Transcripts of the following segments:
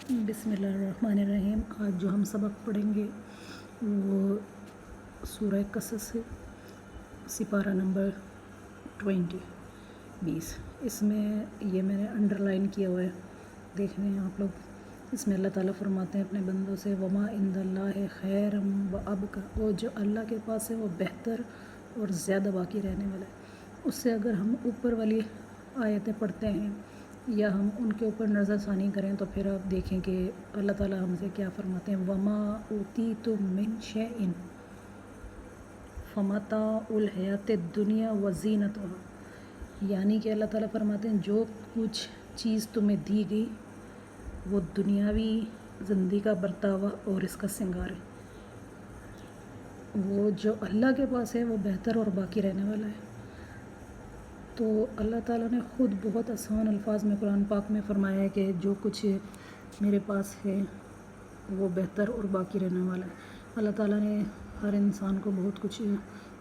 بسم اللہ الرحمن الرحیم۔ آج جو ہم سبق پڑھیں گے وہ سورہ قصص ہے، سپارہ نمبر 20 اس میں یہ میں نے انڈر لائن کیا ہوا ہے، دیکھ لیں آپ لوگ۔ اس میں اللہ تعالیٰ فرماتے ہیں اپنے بندوں سے وما عند اللہ خیر و ابقا، اور جو اللہ کے پاس ہے وہ بہتر اور زیادہ باقی رہنے والا ہے۔ اس سے اگر ہم اوپر والی آیتیں پڑھتے ہیں یا ہم ان کے اوپر نظر ثانی کریں تو پھر آپ دیکھیں کہ اللہ تعالیٰ ہم سے کیا فرماتے ہیں، وما اوتیتم من شیء فمتاع الحیات الدنیا وزینتها، یعنی کہ اللہ تعالیٰ فرماتے ہیں جو کچھ چیز تمہیں دی گئی وہ دنیاوی زندگی کا برتاوا اور اس کا سنگار ہے، وہ جو اللہ کے پاس ہے وہ بہتر اور باقی رہنے والا ہے۔ تو اللہ تعالیٰ نے خود بہت آسان الفاظ میں قرآن پاک میں فرمایا ہے کہ جو کچھ میرے پاس ہے وہ بہتر اور باقی رہنے والا ہے۔ اللہ تعالیٰ نے ہر انسان کو بہت کچھ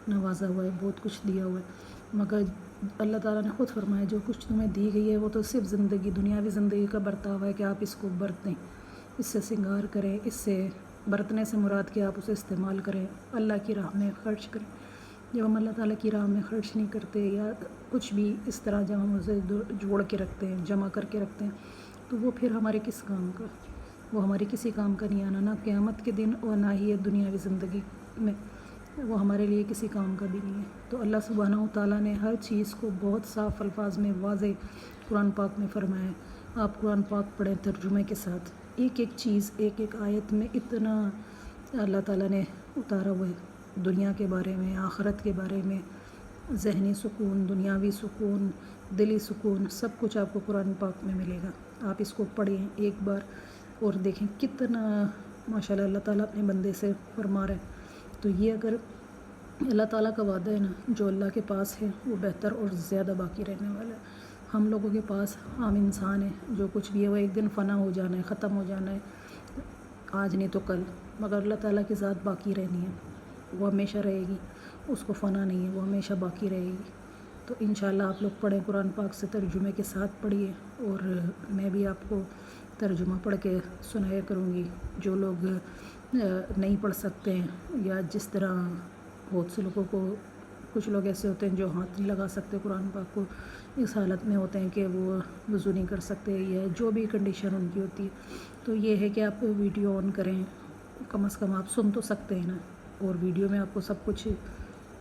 نوازا ہوا ہے، بہت کچھ دیا ہوا ہے، مگر اللہ تعالیٰ نے خود فرمایا جو کچھ تمہیں دی گئی ہے وہ تو صرف زندگی، دنیاوی زندگی کا برتاوا ہے کہ آپ اس کو برتیں، اس سے سنگار کریں، اس سے برتنے سے مراد کہ آپ اسے استعمال کریں، اللہ کی راہ میں خرچ کریں۔ جب ہم اللہ تعالیٰ کی راہ میں خرچ نہیں کرتے یا کچھ بھی اس طرح جب ہم اسے جوڑ کے رکھتے ہیں، جمع کر کے رکھتے ہیں، تو وہ پھر ہمارے کس کام کا، وہ ہماری کسی کام کا نہیں آنا، نہ قیامت کے دن اور نہ ہی دنیاوی زندگی میں وہ ہمارے لیے کسی کام کا بھی نہیں ہے۔ تو اللہ سبحانہ و تعالیٰ نے ہر چیز کو بہت صاف الفاظ میں واضح قرآن پاک میں فرمایا ہے۔ آپ قرآن پاک پڑھیں ترجمے کے ساتھ، ایک ایک چیز ایک ایک آیت میں اتنا اللہ تعالیٰ نے اتارا ہوا ہے، دنیا کے بارے میں، آخرت کے بارے میں، ذہنی سکون، دنیاوی سکون، دلی سکون، سب کچھ آپ کو قرآن پاک میں ملے گا۔ آپ اس کو پڑھیں ایک بار اور دیکھیں کتنا ماشاءاللہ اللہ تعالیٰ اپنے بندے سے فرما رہا ہے۔ تو یہ اگر اللہ تعالیٰ کا وعدہ ہے نا، جو اللہ کے پاس ہے وہ بہتر اور زیادہ باقی رہنے والا ہے۔ ہم لوگوں کے پاس عام انسان ہے، جو کچھ بھی ہے وہ ایک دن فنا ہو جانا ہے، ختم ہو جانا ہے، آج نہیں تو کل، مگر اللہ تعالیٰ کی ذات باقی رہنی ہے، وہ ہمیشہ رہے گی، اس کو فنا نہیں ہے، وہ ہمیشہ باقی رہے گی۔ تو انشاءاللہ آپ لوگ پڑھیں قرآن پاک سے، ترجمے کے ساتھ پڑھیے، اور میں بھی آپ کو ترجمہ پڑھ کے سنایا کروں گی۔ جو لوگ نہیں پڑھ سکتے ہیں یا جس طرح بہت سے لوگوں کو، کچھ لوگ ایسے ہوتے ہیں جو ہاتھ نہیں لگا سکتے قرآن پاک کو، اس حالت میں ہوتے ہیں کہ وہ وضو نہیں کر سکتے یا جو بھی کنڈیشن ان کی ہوتی ہے، تو یہ ہے کہ آپ ویڈیو آن کریں، کم از کم آپ سن تو سکتے ہیں نا، اور ویڈیو میں آپ کو سب کچھ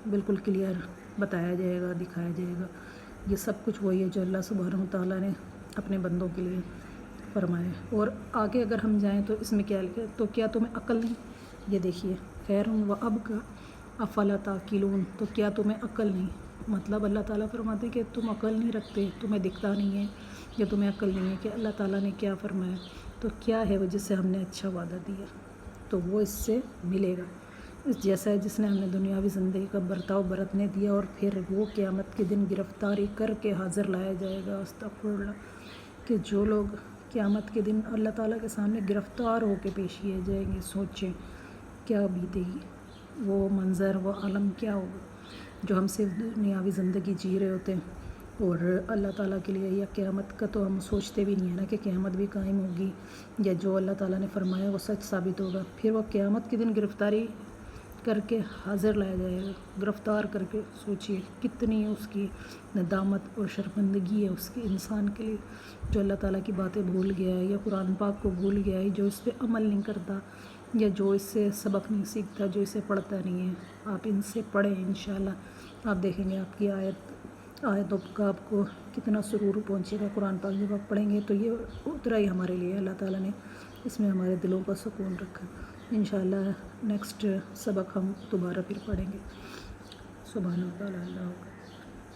بالکل کلیئر بتایا جائے گا، دکھایا جائے گا۔ یہ سب کچھ وہی ہے جو اللہ سبحانہ و تعالیٰ نے اپنے بندوں کے لیے فرمایا۔ اور آگے اگر ہم جائیں تو اس میں کیا لکھا ہے، تو کیا تمہیں عقل نہیں؟ یہ دیکھیے، خیر و ابقا افلا تعقلون، تو کیا تمہیں عقل نہیں؟ مطلب اللہ تعالیٰ فرماتے ہیں کہ تم عقل نہیں رکھتے، تمہیں دکھتا نہیں ہے یا تمہیں عقل نہیں ہے کہ اللہ تعالیٰ نے کیا فرمایا۔ تو کیا ہے وہ جس سے ہم نے اچھا وعدہ دیا، تو وہ اس سے ملے گا، اس جیسا ہے جس نے ہمیں دنیاوی زندگی کا برتاؤ برتنے دیا، اور پھر وہ قیامت کے دن گرفتاری کر کے حاضر لایا جائے گا۔ استغفر اللہ، کہ جو لوگ قیامت کے دن اللہ تعالیٰ کے سامنے گرفتار ہو کے پیش کیے جائیں گے، سوچیں کیا بیتے گی، وہ منظر، وہ عالم کیا ہوگا، جو ہم صرف دنیاوی زندگی جی رہے ہوتے ہیں اور اللہ تعالیٰ کے لیے، یا قیامت کا تو ہم سوچتے بھی نہیں ہیں نا کہ قیامت بھی قائم ہوگی یا جو اللہ تعالیٰ نے فرمایا وہ سچ ثابت ہوگا۔ پھر وہ قیامت کے دن گرفتاری کر کے حاضر لایا جائے گا، گرفتار کر کے، سوچئے کتنی اس کی ندامت اور شرمندگی ہے اس کے انسان کے لیے، جو اللہ تعالیٰ کی باتیں بھول گیا ہے یا قرآن پاک کو بھول گیا ہے، جو اس پہ عمل نہیں کرتا یا جو اس سے سبق نہیں سیکھتا، جو اسے پڑھتا نہیں ہے۔ آپ ان سے پڑھیں انشاءاللہ، آپ دیکھیں گے آپ کی آیتوں کا آپ کو کتنا سرور پہنچے گا۔ قرآن پاک جب آپ پڑھیں گے تو یہ اترا ہی ہمارے لیے، اللہ تعالیٰ نے اس میں ہمارے دلوں کا سکون رکھا۔ انشاءاللہ نیکسٹ سبق ہم دوبارہ پھر پڑھیں گے۔ سبحان اللہ، اللہ